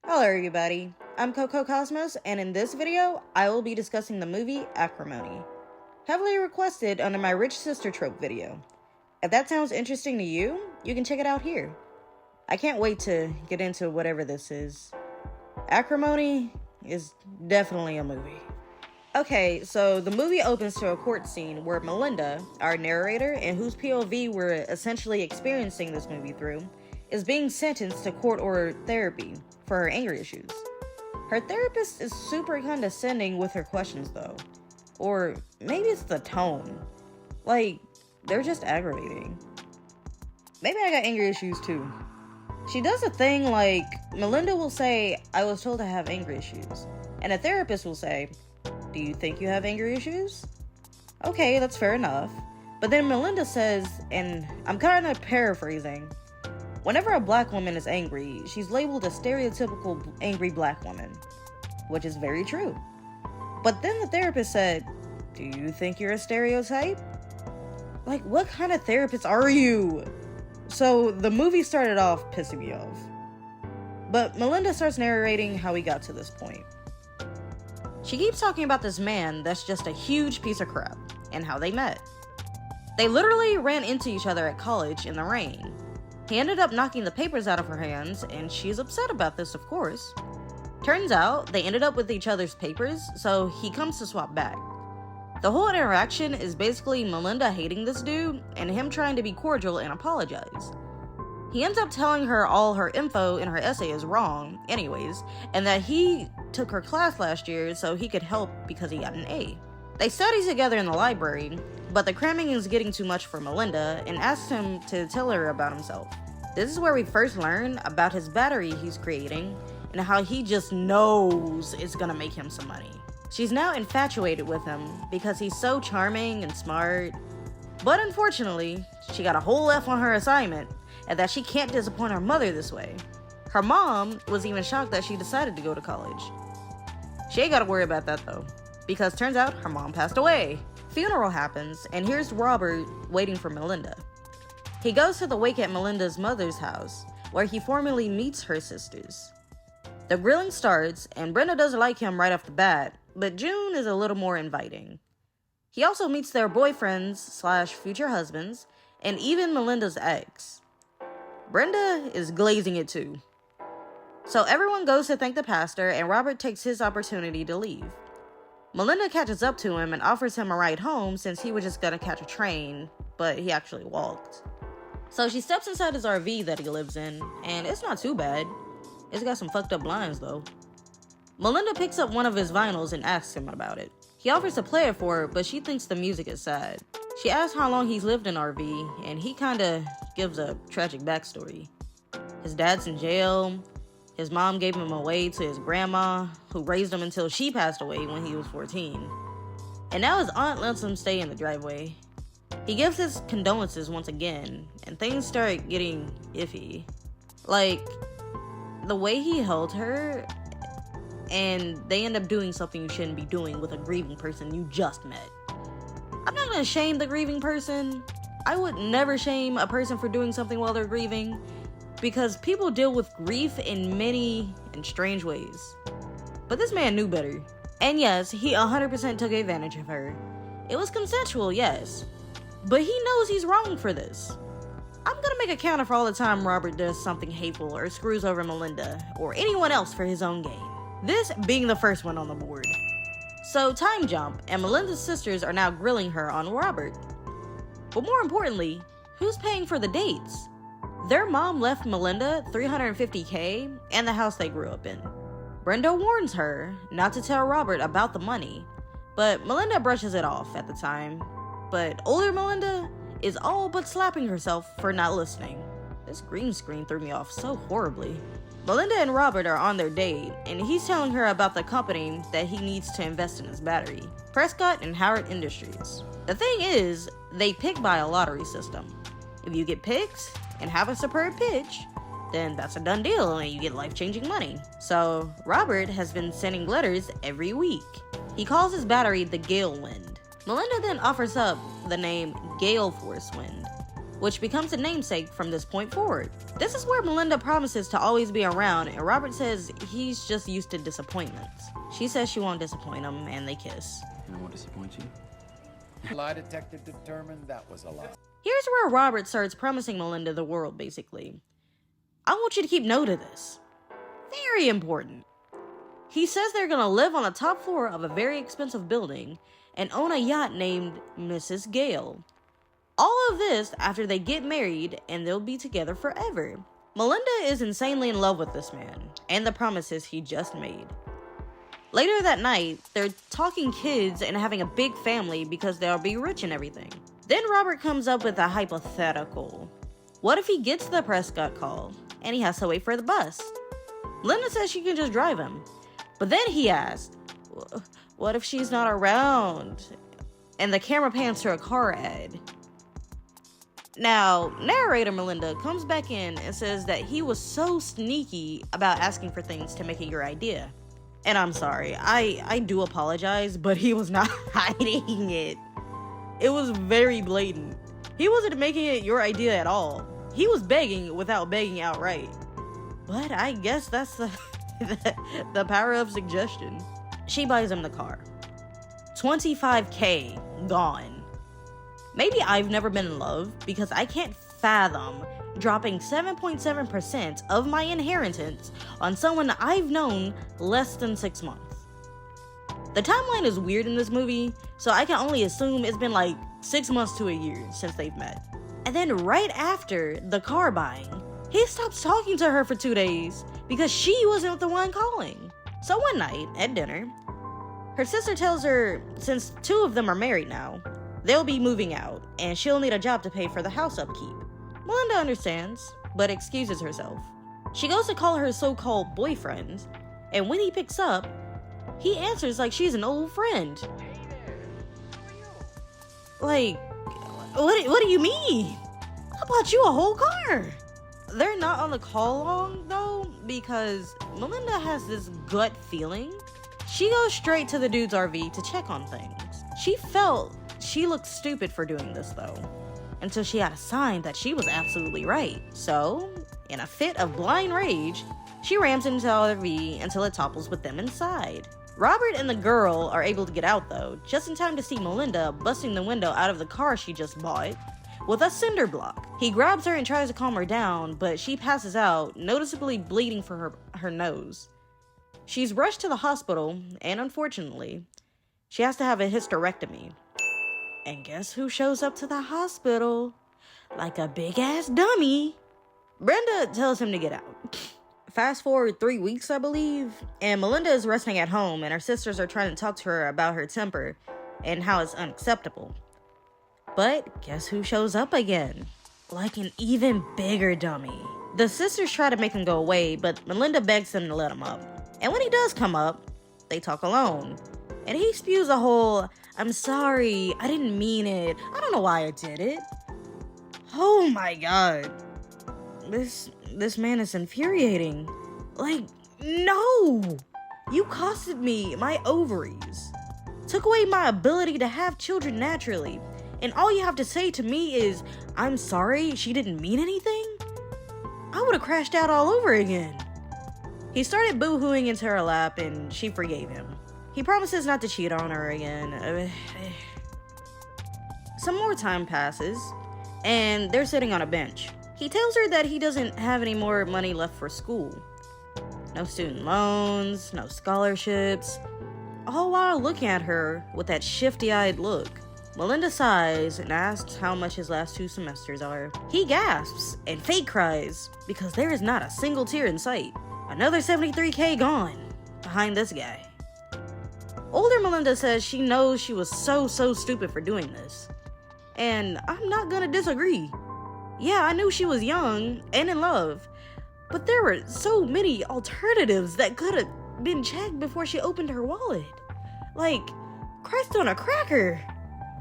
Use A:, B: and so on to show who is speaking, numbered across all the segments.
A: Hello everybody, I'm Coco Cosmos, and in this video, I will be discussing the movie Acrimony, heavily requested under my Rich Sister Trope video. If that sounds interesting to you, you can check it out here. I can't wait to get into whatever this is. Acrimony is definitely a movie. Okay, so the movie opens to a court scene where Melinda, our narrator, and whose POV we're essentially experiencing this movie through, is being sentenced to court-ordered therapy for her anger issues. Her therapist is super condescending with her questions though. Or maybe it's the tone. Like, they're just aggravating. Maybe I got anger issues too. She does a thing like, Melinda will say, "I was told to have anger issues." And a therapist will say, "Do you think you have anger issues?" Okay, that's fair enough. But then Melinda says, and I'm kind of paraphrasing, whenever a black woman is angry, she's labeled a stereotypical angry black woman, which is very true. But then the therapist said, "Do you think you're a stereotype?" Like, what kind of therapist are you? So the movie started off pissing me off. But Melinda starts narrating how we got to this point. She keeps talking about this man that's just a huge piece of crap, and how they met. They literally ran into each other at college in the rain. He ended up knocking the papers out of her hands, and she's upset about this, of course. Turns out, they ended up with each other's papers, so he comes to swap back. The whole interaction is basically Melinda hating this dude, and him trying to be cordial and apologize. He ends up telling her all her info in her essay is wrong, anyways, and that he took her class last year so he could help because he got an A. They study together in the library, but the cramming is getting too much for Melinda and asks him to tell her about himself. This is where we first learn about his battery he's creating and how he just knows it's gonna make him some money. She's now infatuated with him because he's so charming and smart, but unfortunately, she got a whole F on her assignment and that she can't disappoint her mother this way. Her mom was even shocked that she decided to go to college. She ain't gotta worry about that though, because turns out her mom passed away. Funeral happens, and here's Robert waiting for Melinda. He goes to the wake at Melinda's mother's house, where he formally meets her sisters. The grilling starts, and Brenda doesn't like him right off the bat, but June is a little more inviting. He also meets their boyfriends / future husbands, and even Melinda's ex. Brenda is glazing it too. So everyone goes to thank the pastor, and Robert takes his opportunity to leave. Melinda catches up to him and offers him a ride home since he was just gonna catch a train, but he actually walked. So she steps inside his RV that he lives in, and it's not too bad. It's got some fucked up blinds though. Melinda picks up one of his vinyls and asks him about it. He offers to play it for her, but she thinks the music is sad. She asks how long he's lived in RV, and he kinda gives a tragic backstory. His dad's in jail. His mom gave him away to his grandma, who raised him until she passed away when he was 14. And now his aunt lets him stay in the driveway. He gives his condolences once again, and things start getting iffy. Like, the way he held her, and they end up doing something you shouldn't be doing with a grieving person you just met. I'm not gonna shame the grieving person. I would never shame a person for doing something while they're grieving, because people deal with grief in many and strange ways. But this man knew better. And yes, he 100% took advantage of her. It was consensual, yes. But he knows he's wrong for this. I'm gonna make a counter for all the time Robert does something hateful or screws over Melinda or anyone else for his own gain. This being the first one on the board. So time jump, and Melinda's sisters are now grilling her on Robert. But more importantly, who's paying for the dates? Their mom left Melinda $350K and the house they grew up in. Brenda warns her not to tell Robert about the money, but Melinda brushes it off at the time. But older Melinda is all but slapping herself for not listening. This green screen threw me off so horribly. Melinda and Robert are on their date, and he's telling her about the company that he needs to invest in his battery, Prescott and Howard Industries. The thing is, they pick by a lottery system. If you get picked and have a superb pitch, then that's a done deal and you get life-changing money. So Robert has been sending letters every week. He calls his battery the Gale Wind. Melinda then offers up the name Gale Force Wind. which becomes a namesake from this point forward. This is where Melinda promises to always be around, and Robert says he's just used to disappointments. She says she won't disappoint him, and they kiss.
B: I won't disappoint you.
C: Lie detector determined that was a lie.
A: Here's where Robert starts promising Melinda the world, basically. I want you to keep note of this. Very important. He says they're gonna live on the top floor of a very expensive building and own a yacht named Mrs. Gale. All of this after they get married and they'll be together forever. Melinda is insanely in love with this man and the promises he just made. Later that night, they're talking kids and having a big family because they'll be rich and everything. Then Robert comes up with a hypothetical. What if he gets the Prescott call and he has to wait for the bus? Melinda says she can just drive him. But then he asked, what if she's not around? And the camera pans to a car ad. Now, narrator Melinda comes back in and says that he was so sneaky about asking for things to make it your idea. And I'm sorry, I do apologize, but he was not hiding it. It was very blatant. He wasn't making it your idea at all. He was begging without begging outright. But I guess that's the power of suggestion. She buys him the car. $25K gone. Maybe I've never been in love because I can't fathom dropping 7.7% of my inheritance on someone I've known less than 6 months. The timeline is weird in this movie, so I can only assume it's been like 6 months to a year since they've met. And then right after the car buying, he stops talking to her for 2 days because she wasn't the one calling. So one night at dinner, her sister tells her since 2 of them are married now, they'll be moving out and she'll need a job to pay for the house upkeep. Melinda understands, but excuses herself. She goes to call her so-called boyfriend, and when he picks up, he answers like she's an old friend. Like, what do you mean? I bought you a whole car. They're not on the call long though, because Melinda has this gut feeling. She goes straight to the dude's RV to check on things. She felt she looked stupid for doing this though, until she had a sign that she was absolutely right. So, in a fit of blind rage, she rams into the RV until it topples with them inside. Robert and the girl are able to get out though, just in time to see Melinda busting the window out of the car she just bought with a cinder block. He grabs her and tries to calm her down, but she passes out, noticeably bleeding from her nose. She's rushed to the hospital, and unfortunately, she has to have a hysterectomy. And guess who shows up to the hospital? Like a big-ass dummy. Brenda tells him to get out. Fast forward 3 weeks, I believe, and Melinda is resting at home, and her sisters are trying to talk to her about her temper and how it's unacceptable. But guess who shows up again? Like an even bigger dummy. The sisters try to make him go away, but Melinda begs him to let him up. And when he does come up, they talk alone. And he spews a whole, I'm sorry, I didn't mean it. I don't know why I did it. Oh my god. This man is infuriating. Like, no! You costed me my ovaries. Took away my ability to have children naturally. And all you have to say to me is, I'm sorry, she didn't mean anything? I would have crashed out all over again. He started boo-hooing into her lap and she forgave him. He promises not to cheat on her again. Some more time passes, and they're sitting on a bench. He tells her that he doesn't have any more money left for school. No student loans, no scholarships, all while looking at her with that shifty-eyed look. Melinda sighs and asks how much his last 2 semesters are. He gasps and fake cries because there is not a single tear in sight. Another $73K gone behind this guy. Older Melinda says she knows she was so stupid for doing this. And I'm not gonna disagree. Yeah, I knew she was young and in love, but there were so many alternatives that could have been checked before she opened her wallet. Like, Christ on a cracker.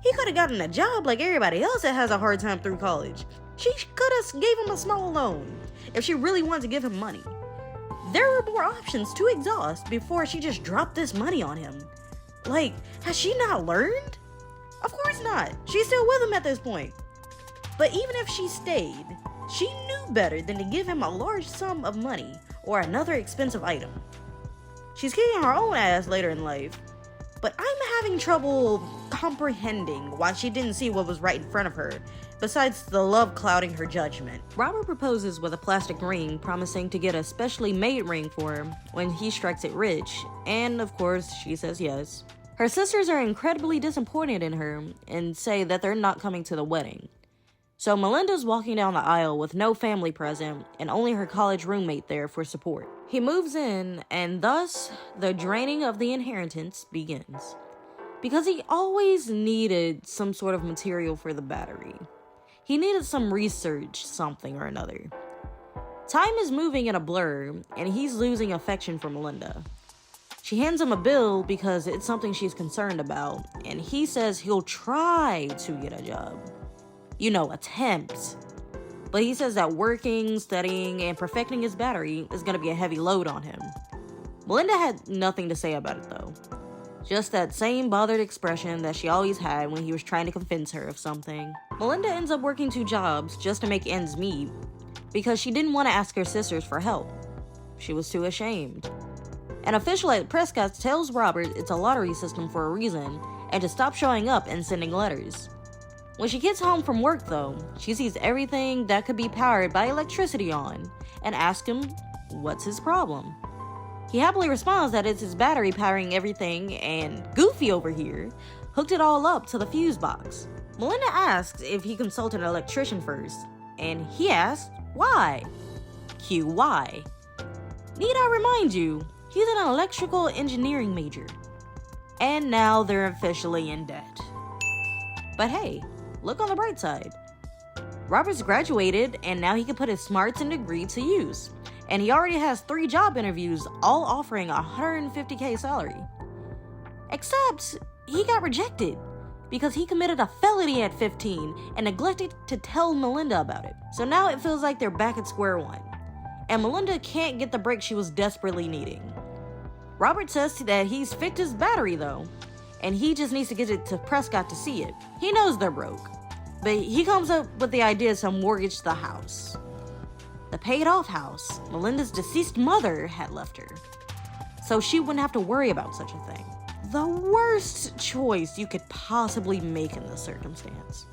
A: He could have gotten a job like everybody else that has a hard time through college. She could have gave him a small loan if she really wanted to give him money. There were more options to exhaust before she just dropped this money on him. Like, has she not learned? Of course not. She's still with him at this point. But even if she stayed, she knew better than to give him a large sum of money or another expensive item. She's kicking her own ass later in life, but I'm having trouble comprehending why she didn't see what was right in front of her, besides the love clouding her judgment. Robert proposes with a plastic ring, promising to get a specially made ring for her when he strikes it rich, and of course, she says yes. Her sisters are incredibly disappointed in her and say that they're not coming to the wedding. So Melinda's walking down the aisle with no family present and only her college roommate there for support. He moves in, and thus, the draining of the inheritance begins. Because he always needed some sort of material for the battery. He needed some research, something or another. Time is moving in a blur, and he's losing affection for Melinda. She hands him a bill because it's something she's concerned about, and he says he'll try to get a job. You know, attempt. But he says that working, studying, and perfecting his battery is going to be a heavy load on him. Melinda had nothing to say about it though. Just that same bothered expression that she always had when he was trying to convince her of something. Melinda ends up working 2 jobs just to make ends meet because she didn't want to ask her sisters for help. She was too ashamed. An official at Prescott tells Robert it's a lottery system for a reason and to stop showing up and sending letters. When she gets home from work though, she sees everything that could be powered by electricity on and asks him what's his problem. He happily responds that it's his battery powering everything, and Goofy over here hooked it all up to the fuse box. Melinda asks if he consulted an electrician first, and he asks why. Cue why. Need I remind you, he's an electrical engineering major. And now they're officially in debt. But hey, look on the bright side. Robert's graduated, and now he can put his smarts and degree to use. And he already has 3 job interviews, all offering a $150K salary. Except, he got rejected because he committed a felony at 15 and neglected to tell Melinda about it. So now it feels like they're back at square one. And Melinda can't get the break she was desperately needing. Robert says that he's fixed his battery though, and he just needs to get it to Prescott to see it. He knows they're broke, but he comes up with the idea to mortgage the house. The paid-off house Melinda's deceased mother had left her, so she wouldn't have to worry about such a thing. The worst choice you could possibly make in this circumstance.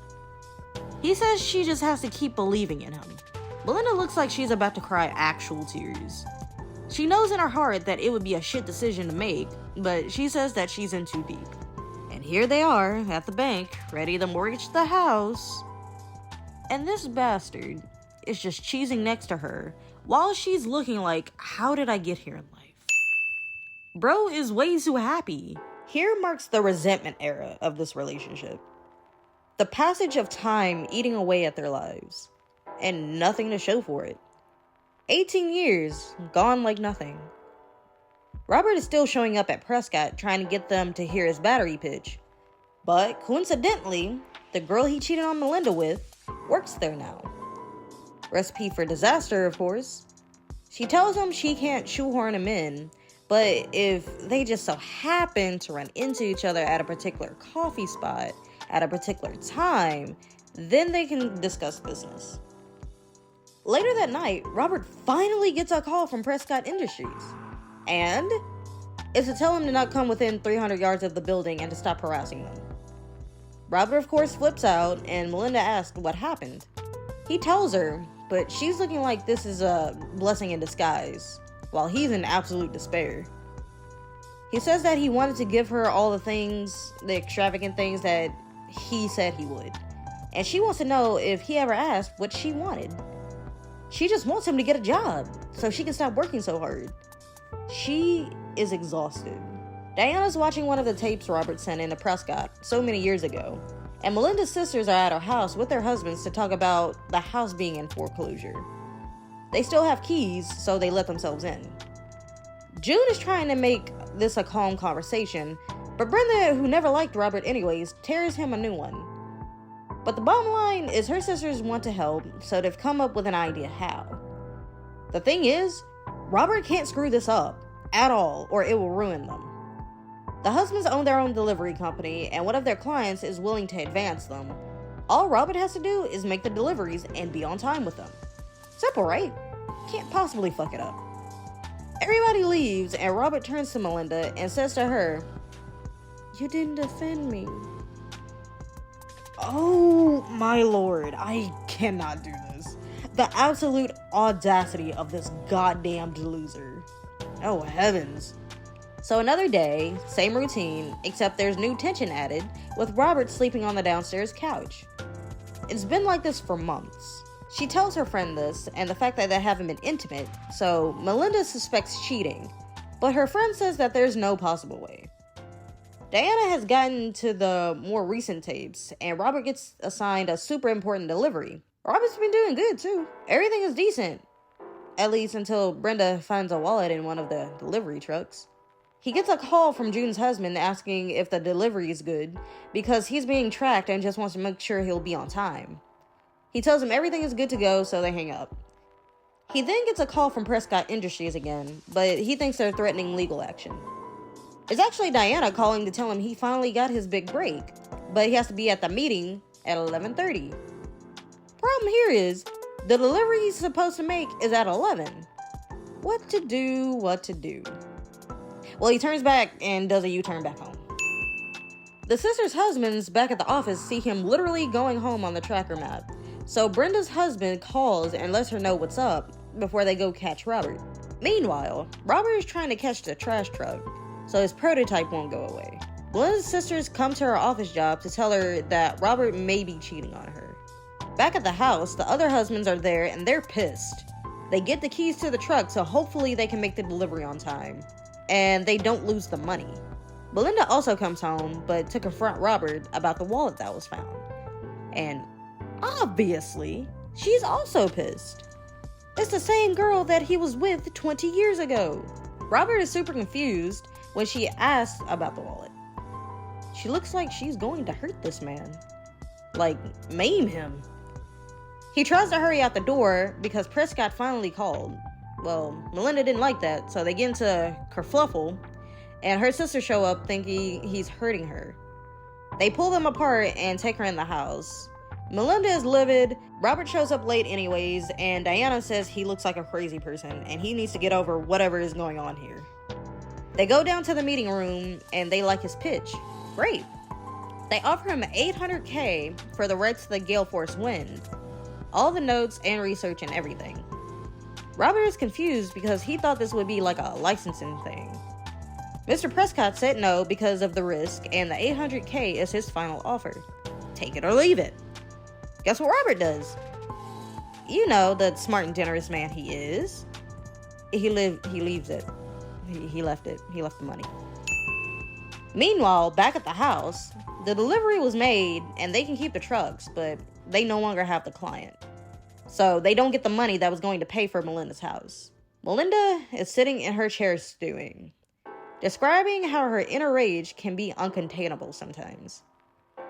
A: He says she just has to keep believing in him. Melinda looks like she's about to cry actual tears. She knows in her heart that it would be a shit decision to make, but she says that she's in too deep. And here they are at the bank, ready to mortgage the house. And this bastard is just cheesing next to her while she's looking like, how did I get here in life? Bro is way too happy. Here marks the resentment era of this relationship. The passage of time eating away at their lives, and nothing to show for it. 18 years, gone like nothing. Robert is still showing up at Prescott trying to get them to hear his battery pitch. But coincidentally, the girl he cheated on Melinda with works there now. Recipe for disaster, of course. She tells him she can't shoehorn him in, but if they just so happen to run into each other at a particular coffee spot at a particular time, then they can discuss business. Later that night, Robert finally gets a call from Prescott Industries. And it's to tell him to not come within 300 yards of the building and to stop harassing them. Robert, of course, flips out, and Melinda asks what happened. He tells her, but she's looking like this is a blessing in disguise, while he's in absolute despair. He says that he wanted to give her all the extravagant things that he said he would. And she wants to know if he ever asked what she wanted. She just wants him to get a job, so she can stop working so hard. She is exhausted. Diana's watching one of the tapes Robert sent in to Prescott so many years ago, and Melinda's sisters are at her house with their husbands to talk about the house being in foreclosure. They still have keys, so they let themselves in. June is trying to make this a calm conversation, but Brenda, who never liked Robert anyways, tears him a new one. But the bottom line is her sisters want to help, so they've come up with an idea how. The thing is, Robert can't screw this up at all, or it will ruin them. The husbands own their own delivery company, and one of their clients is willing to advance them, All Robert has to do is make the deliveries and be on time with them. Simple, right? Can't possibly fuck it up. Everybody leaves, and Robert turns to Melinda and says to her, "You didn't defend me." Oh my lord, I cannot do this. The absolute audacity of this goddamn loser. Oh heavens. So another day, same routine, except there's new tension added, with Robert sleeping on the downstairs couch. It's been like this for months. She tells her friend this, and the fact that they haven't been intimate, so Melinda suspects cheating, but her friend says that there's no possible way. Diana has gotten to the more recent tapes, and Robert gets assigned a super important delivery. Robert's been doing good too. Everything is decent, at least until Brenda finds a wallet in one of the delivery trucks. He gets a call from June's husband asking if the delivery is good, because he's being tracked and just wants to make sure he'll be on time. He tells him everything is good to go, so they hang up. He then gets a call from Prescott Industries again, but he thinks they're threatening legal action. It's actually Diana calling to tell him he finally got his big break, but he has to be at the meeting at 11:30. Problem here is, the delivery he's supposed to make is at 11. What to do? Well, he turns back and does a U-turn back home. The sister's husbands back at the office see him literally going home on the tracker map, so Brenda's husband calls and lets her know what's up before they go catch Robert. Meanwhile, Robert is trying to catch the trash truck, so his prototype won't go away. Melinda's sisters come to her office job to tell her that Robert may be cheating on her. Back at the house, the other husbands are there and they're pissed. They get the keys to the truck, so hopefully they can make the delivery on time, and they don't lose the money. Melinda also comes home, but to confront Robert about the wallet that was found. And obviously, she's also pissed. It's the same girl that he was with 20 years ago. Robert is super confused when she asks about the wallet. She looks like she's going to hurt this man. Like, maim him. He tries to hurry out the door because Prescott finally called. Well, Melinda didn't like that, so they get into a kerfluffle, and her sisters show up thinking he's hurting her. They pull them apart and take her in the house. Melinda is livid, Robert shows up late anyways, and Diana says he looks like a crazy person, and he needs to get over whatever is going on here. They go down to the meeting room, and they like his pitch. Great. They offer him $800K for the rights to the Gale Force Wind. All the notes and research and everything. Robert is confused because he thought this would be like a licensing thing. Mr. Prescott said no because of the risk, and the $800K is his final offer. Take it or leave it. Guess what Robert does? You know, the smart and generous man he is. He leaves it. He left it. He left the money. Meanwhile, back at the house, the delivery was made and they can keep the trucks, but they no longer have the client. So they don't get the money that was going to pay for Melinda's house. Melinda is sitting in her chair stewing, describing how her inner rage can be uncontainable sometimes.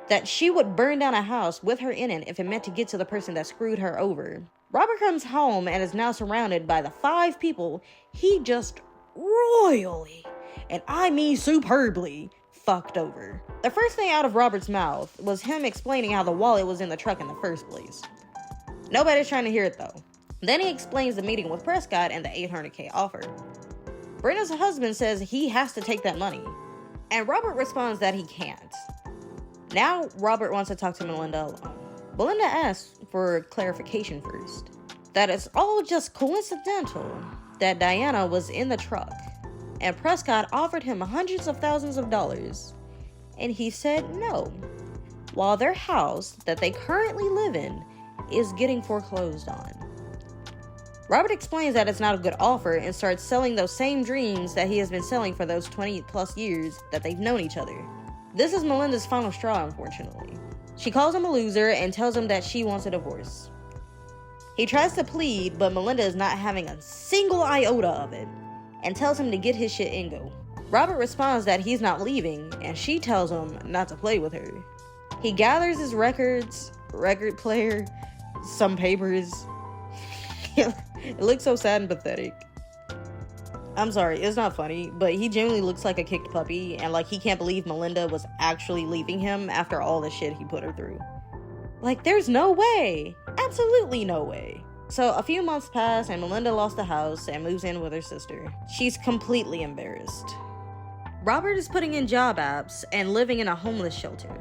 A: That she would burn down a house with her in it if it meant to get to the person that screwed her over. Robert comes home and is now surrounded by the 5 people he just royally, and I mean superbly, fucked over. The first thing out of Robert's mouth was him explaining how the wallet was in the truck in the first place. Nobody's trying to hear it though. Then he explains the meeting with Prescott and the $800K offer. Brenda's husband says he has to take that money, and Robert responds that he can't. Now Robert wants to talk to Melinda alone. Melinda asks for clarification first. That it's all just coincidental that Diana was in the truck, and Prescott offered him hundreds of thousands of dollars, and he said no, while their house that they currently live in is getting foreclosed on. Robert explains that it's not a good offer and starts selling those same dreams that he has been selling for those 20 plus years that they've known each other. This is Melinda's final straw, unfortunately. She calls him a loser and tells him that she wants a divorce. He tries to plead, but Melinda is not having a single iota of it and tells him to get his shit and go. Robert responds that he's not leaving, and she tells him not to play with her. He gathers his records, record player, some papers. It looks so sad and pathetic. I'm sorry, it's not funny, but he genuinely looks like a kicked puppy, and like he can't believe Melinda was actually leaving him after all the shit he put her through. Like, there's no way. Absolutely no way. So a few months pass and Melinda lost the house and moves in with her sister. She's completely embarrassed. Robert is putting in job apps and living in a homeless shelter.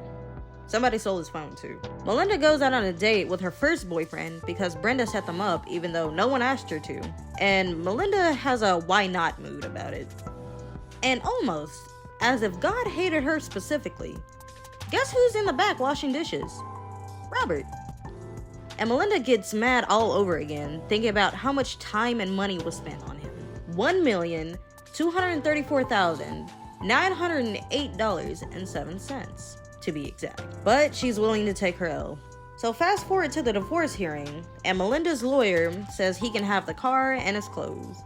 A: Somebody stole his phone too. Melinda goes out on a date with her first boyfriend because Brenda set them up even though no one asked her to. And Melinda has a why not mood about it. And almost as if God hated her specifically, guess who's in the back washing dishes? Robert. And Melinda gets mad all over again, thinking about how much time and money was spent on him. $1,234,908.07 to be exact. But she's willing to take her L. So fast forward to the divorce hearing, and Melinda's lawyer says he can have the car and his clothes.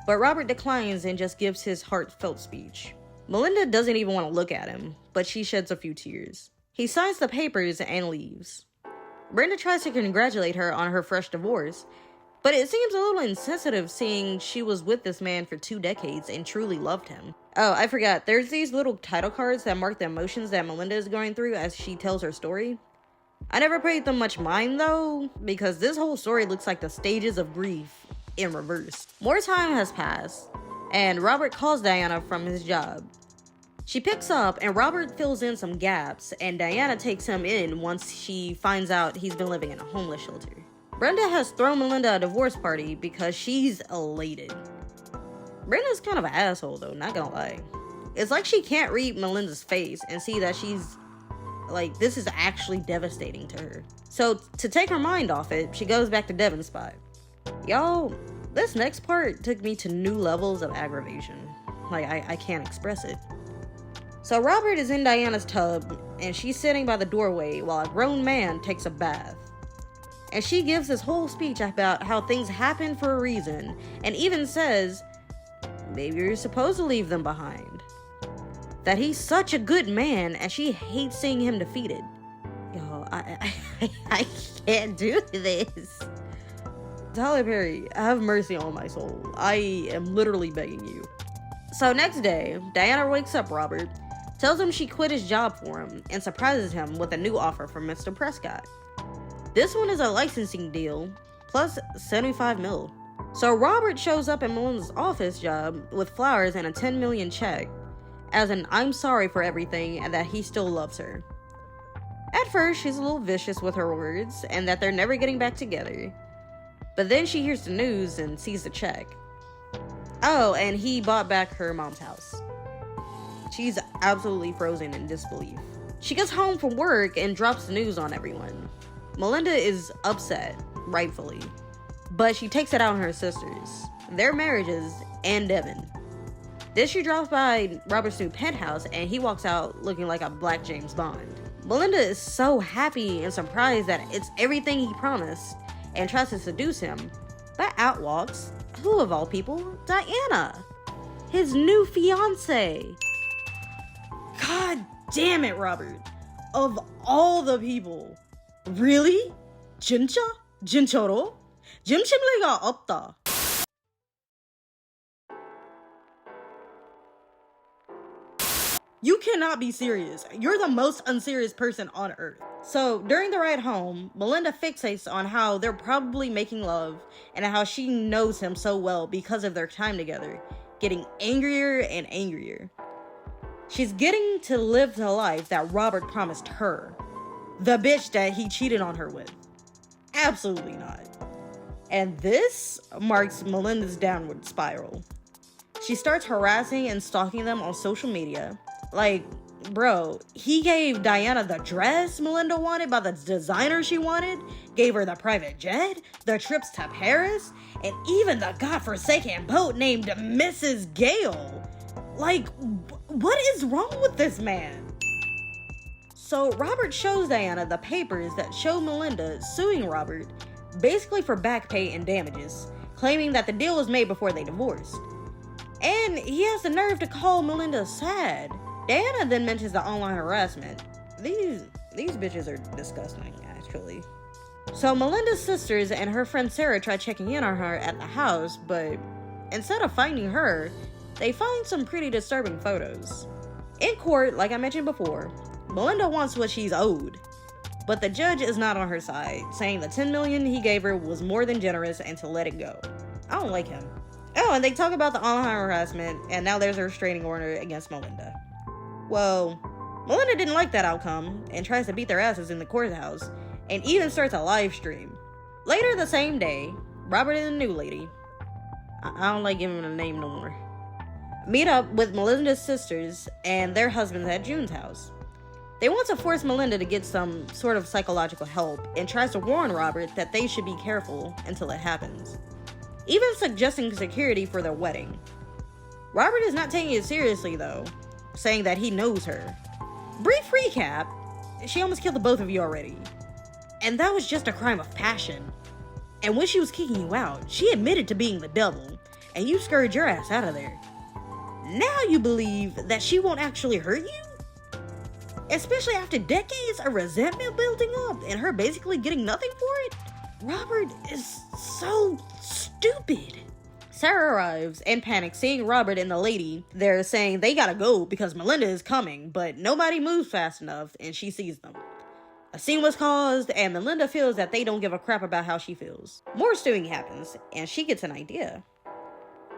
A: But Robert declines and just gives his heartfelt speech. Melinda doesn't even want to look at him, but she sheds a few tears. He signs the papers and leaves. Brenda tries to congratulate her on her fresh divorce, but it seems a little insensitive seeing she was with this man for 2 decades and truly loved him. Oh, I forgot, there's these little title cards that mark the emotions that Melinda is going through as she tells her story. I never paid them much mind though, because this whole story looks like the stages of grief in reverse. More time has passed, and Robert calls Diana from his job. She picks up, and Robert fills in some gaps, and Diana takes him in once she finds out he's been living in a homeless shelter. Brenda has thrown Melinda a divorce party because she's elated. Brenda's kind of an asshole though, not gonna lie. It's like she can't read Melinda's face and see that she's like, this is actually devastating to her. So to take her mind off it, she goes back to Devin's spot. Y'all, this next part took me to new levels of aggravation. Like, I can't express it. So Robert is in Diana's tub, and she's sitting by the doorway while a grown man takes a bath. And she gives this whole speech about how things happen for a reason, and even says, maybe you're supposed to leave them behind. That he's such a good man, and she hates seeing him defeated. Yo, I can't do this. Tyler Perry, have mercy on my soul. I am literally begging you. So next day, Diana wakes up Robert, tells him she quit his job for him, and surprises him with a new offer from Mr. Prescott. This one is a licensing deal, plus 75 mil. So Robert shows up at Melinda's office job with flowers and a 10 million check, as an I'm sorry for everything and that he still loves her. At first, she's a little vicious with her words, and that they're never getting back together. But then she hears the news and sees the check. Oh, and he bought back her mom's house. She's absolutely frozen in disbelief. She gets home from work and drops the news on everyone. Melinda is upset, rightfully, but she takes it out on her sisters, their marriages, and Devin. Then she drops by Robert's new penthouse and he walks out looking like a black James Bond. Melinda is so happy and surprised that it's everything he promised and tries to seduce him, but out walks, who of all people? Diana, his new fiance. God damn it, Robert. Of all the people. Really? 진짜? 진짜로? 짐침리가 없다. You cannot be serious. You're the most unserious person on earth. So during the ride home, Melinda fixates on how they're probably making love and how she knows him so well because of their time together, getting angrier and angrier. She's getting to live the life that Robert promised her. The bitch that he cheated on her with. Absolutely not. And this marks Melinda's downward spiral. She starts harassing and stalking them on social media. Like, bro, he gave Diana the dress Melinda wanted by the designer she wanted, gave her the private jet, the trips to Paris, and even the godforsaken boat named Mrs. Gale. Like, what is wrong with this man? So Robert shows Diana the papers that show Melinda suing Robert, basically for back pay and damages, claiming that the deal was made before they divorced. And he has the nerve to call Melinda sad. Diana then mentions the online harassment. These bitches are disgusting, actually. So Melinda's sisters and her friend Sarah try checking in on her at the house, but instead of finding her, they find some pretty disturbing photos. In court, like I mentioned before, Melinda wants what she's owed. but the judge is not on her side, saying the $10 million he gave her was more than generous and to let it go. I don't like him. Oh, and they talk about the online harassment, and now there's a restraining order against Melinda. Well, Melinda didn't like that outcome, and tries to beat their asses in the courthouse, and even starts a live stream. Later the same day, Robert and the new lady, I don't like giving them a name no more, meet up with Melinda's sisters and their husbands at June's house. They want to force Melinda to get some sort of psychological help and tries to warn Robert that they should be careful until it happens, even suggesting security for their wedding. Robert is not taking it seriously though, saying that he knows her. Brief recap, she almost killed the both of you already, and that was just a crime of passion. And when she was kicking you out, she admitted to being the devil, and you scurried your ass out of there. Now you believe that she won't actually hurt you? Especially after decades of resentment building up and her basically getting nothing for it? Robert is so stupid. Sarah arrives and panics seeing Robert and the lady. They're saying they gotta go because Melinda is coming, but nobody moves fast enough and she sees them. A scene was caused and Melinda feels that they don't give a crap about how she feels. More stewing happens and she gets an idea.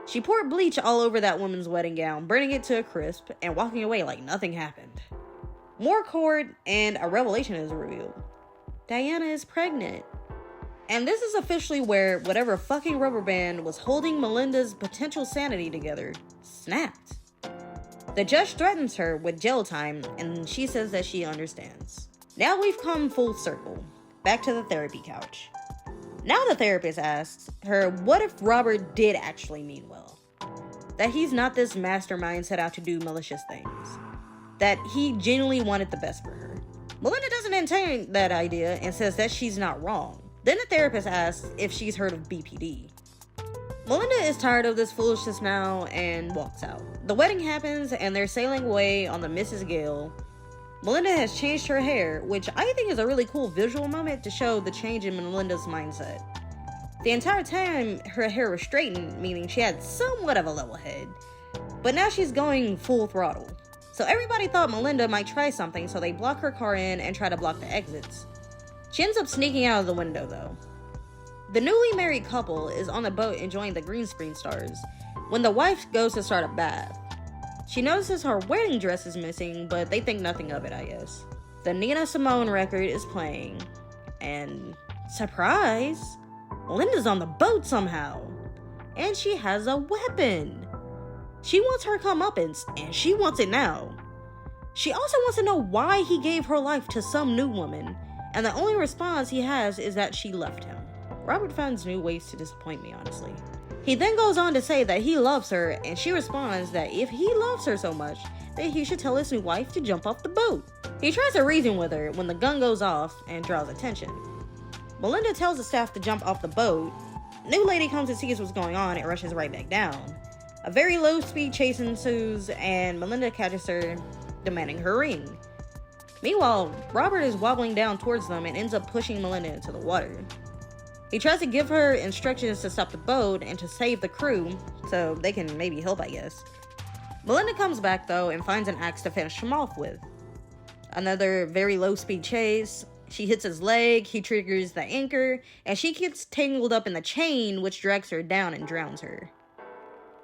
A: She poured bleach all over that woman's wedding gown, burning it to a crisp and walking away like nothing happened. More cord and a revelation is revealed. Diana is pregnant. And this is officially where whatever fucking rubber band was holding Melinda's potential sanity together snapped. The judge threatens her with jail time and she says that she understands. Now we've come full circle, back to the therapy couch. Now the therapist asks her what if Robert did actually mean well? That he's not this mastermind set out to do malicious things. That he genuinely wanted the best for her. Melinda doesn't entertain that idea and says that she's not wrong. Then the therapist asks if she's heard of BPD. Melinda is tired of this foolishness now and walks out. The wedding happens and they're sailing away on the Mrs. Gale. Melinda has changed her hair, which I think is a really cool visual moment to show the change in Melinda's mindset. The entire time her hair was straightened, meaning she had somewhat of a level head, but now she's going full throttle. So everybody thought Melinda might try something, so they block her car in and try to block the exits. She ends up sneaking out of the window though. The newly married couple is on the boat enjoying the green screen stars when the wife goes to start a bath. She notices her wedding dress is missing, but they think nothing of it, I guess. The Nina Simone record is playing, and surprise, Melinda's on the boat somehow, and she has a weapon. She wants her comeuppance, and she wants it now. She also wants to know why he gave her life to some new woman, and the only response he has is that she left him. Robert finds new ways to disappoint me, honestly. He then goes on to say that he loves her, and she responds that if he loves her so much, that he should tell his new wife to jump off the boat. He tries to reason with her when the gun goes off and draws attention. Melinda tells the staff to jump off the boat. New lady comes and sees what's going on and rushes right back down. A very low-speed chase ensues, and Melinda catches her, demanding her ring. Meanwhile, Robert is wobbling down towards them and ends up pushing Melinda into the water. He tries to give her instructions to stop the boat and to save the crew, so they can maybe help, I guess. Melinda comes back though and finds an axe to finish him off with. Another very low-speed chase. She hits his leg, he triggers the anchor, and she gets tangled up in the chain, which drags her down and drowns her.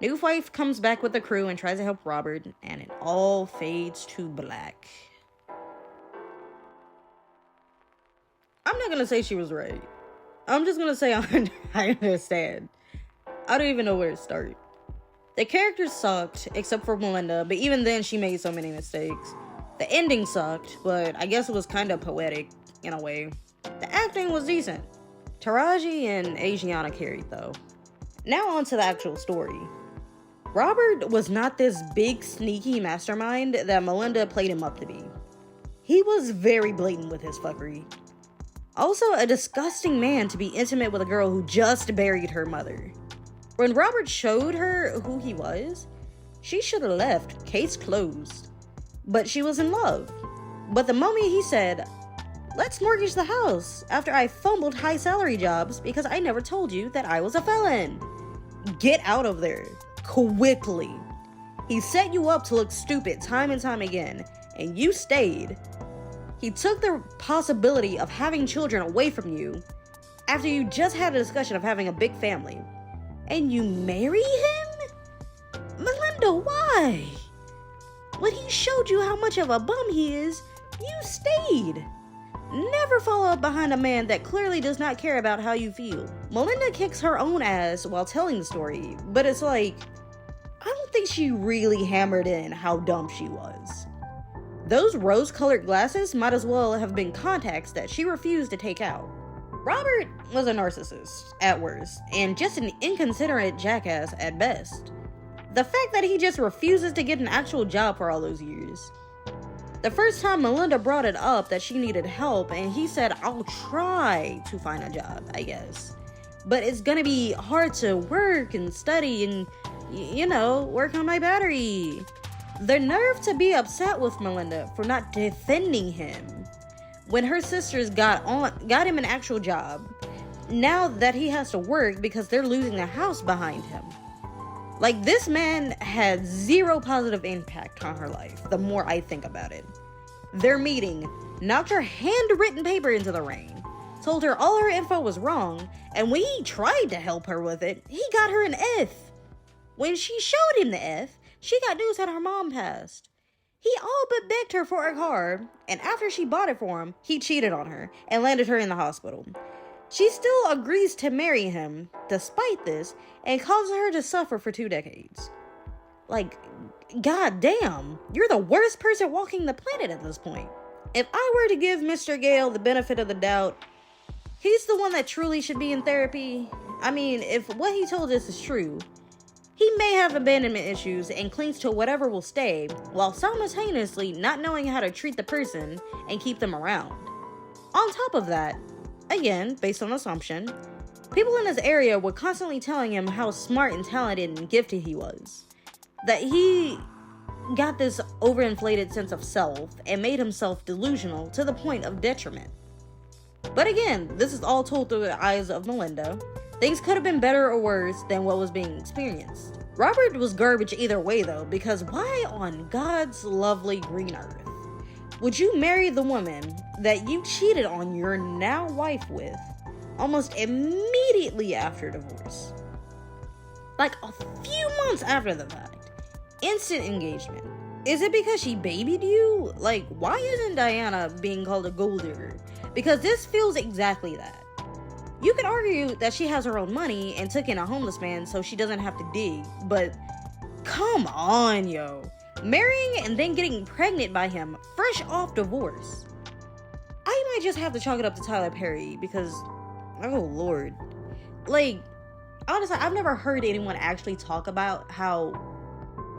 A: New wife comes back with the crew and tries to help Robert, and it all fades to black. I'm not gonna say she was right. I'm just gonna say I understand. I don't even know where to start. The characters sucked, except for Melinda, but even then she made so many mistakes. The ending sucked, but I guess it was kind of poetic, in a way. The acting was decent. Taraji and Asiana carried, though. Now on to the actual story. Robert was not this big, sneaky mastermind that Melinda played him up to be. He was very blatant with his fuckery. Also, a disgusting man to be intimate with a girl who just buried her mother. When Robert showed her who he was, she should have left, case closed. But she was in love. But the moment he said, "Let's mortgage the house after I fumbled high salary jobs because I never told you that I was a felon. Get out of there, quickly. He set you up to look stupid time and time again, and you stayed." He took the possibility of having children away from you after you just had a discussion of having a big family. And you marry him? Melinda, why? When he showed you how much of a bum he is, you stayed. Never follow up behind a man that clearly does not care about how you feel. Melinda kicks her own ass while telling the story, but it's like, I don't think she really hammered in how dumb she was. Those rose-colored glasses might as well have been contacts that she refused to take out. Robert was a narcissist, at worst, and just an inconsiderate jackass at best. The fact that he just refuses to get an actual job for all those years. The first time Melinda brought it up that she needed help, and he said, I'll try to find a job, I guess. But it's gonna be hard to work and study and, work on my battery. The nerve to be upset with Melinda for not defending him when her sisters got him an actual job, now that he has to work because they're losing the house behind him. Like, this man had zero positive impact on her life, the more I think about it. Their meeting knocked her handwritten paper into the rain, told her all her info was wrong, and when he tried to help her with it, he got her an F. When she showed him the F, she got news that her mom passed. He all but begged her for a car, and after she bought it for him, he cheated on her and landed her in the hospital. She still agrees to marry him, despite this, and causes her to suffer for 2 decades. Like, goddamn, you're the worst person walking the planet at this point. If I were to give Mr. Gale the benefit of the doubt, he's the one that truly should be in therapy. I mean, if what he told us is true, he may have abandonment issues and clings to whatever will stay, while simultaneously not knowing how to treat the person and keep them around. On top of that, again, based on assumption, people in his area were constantly telling him how smart and talented and gifted he was. That he got this overinflated sense of self and made himself delusional to the point of detriment. But again, this is all told through the eyes of Melinda. Things could have been better or worse than what was being experienced. Robert was garbage either way though, because why on God's lovely green earth would you marry the woman that you cheated on your now wife with almost immediately after divorce? Like a few months after the fact. Instant engagement. Is it because she babied you? Like, why isn't Diana being called a gold digger? Because this feels exactly that. You could argue that she has her own money and took in a homeless man so she doesn't have to dig, but come on, yo. Marrying and then getting pregnant by him fresh off divorce. I might just have to chalk it up to Tyler Perry because, oh lord. Like, honestly, I've never heard anyone actually talk about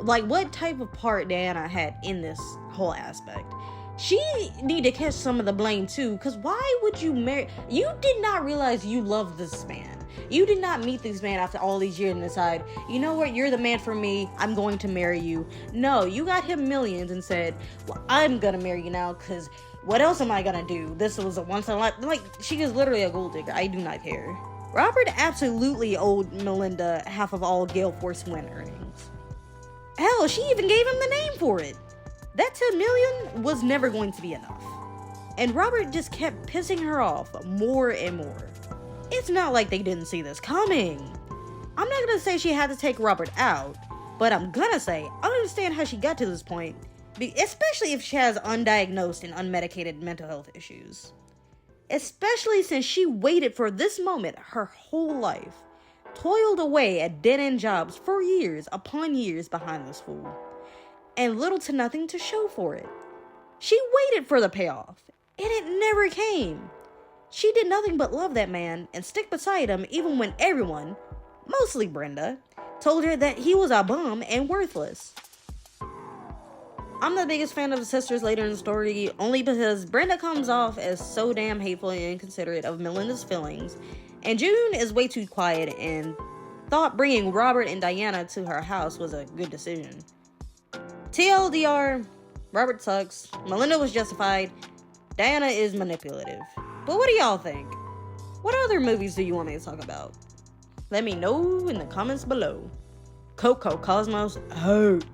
A: what type of part Diana had in this whole aspect. She need to catch some of the blame too, because why would you marry? You did not realize you loved this man. You did not meet this man after all these years and decide, you know what, you're the man for me, I'm going to marry you. No, you got him millions and said, well, I'm gonna marry you now, because what else am I gonna do? This was a once in a lifetime. Like, she is literally a gold digger. I do not care. Robert absolutely owed Melinda half of all Gale Force One earnings. Hell, she even gave him the name for it. That 10 million was never going to be enough. And Robert just kept pissing her off more and more. It's not like they didn't see this coming. I'm not gonna say she had to take Robert out, but I'm gonna say I don't understand how she got to this point, especially if she has undiagnosed and unmedicated mental health issues. Especially since she waited for this moment her whole life, toiled away at dead-end jobs for years upon years behind this fool, and little to nothing to show for it. She waited for the payoff, and it never came. She did nothing but love that man and stick beside him even when everyone, mostly Brenda, told her that he was a bum and worthless. I'm the biggest fan of the sisters later in the story, only because Brenda comes off as so damn hateful and inconsiderate of Melinda's feelings, and June is way too quiet and thought bringing Robert and Diana to her house was a good decision. TLDR, Robert sucks, Melinda was justified, Diana is manipulative. But what do y'all think? What other movies do you want me to talk about? Let me know in the comments below. Coco Cosmos out.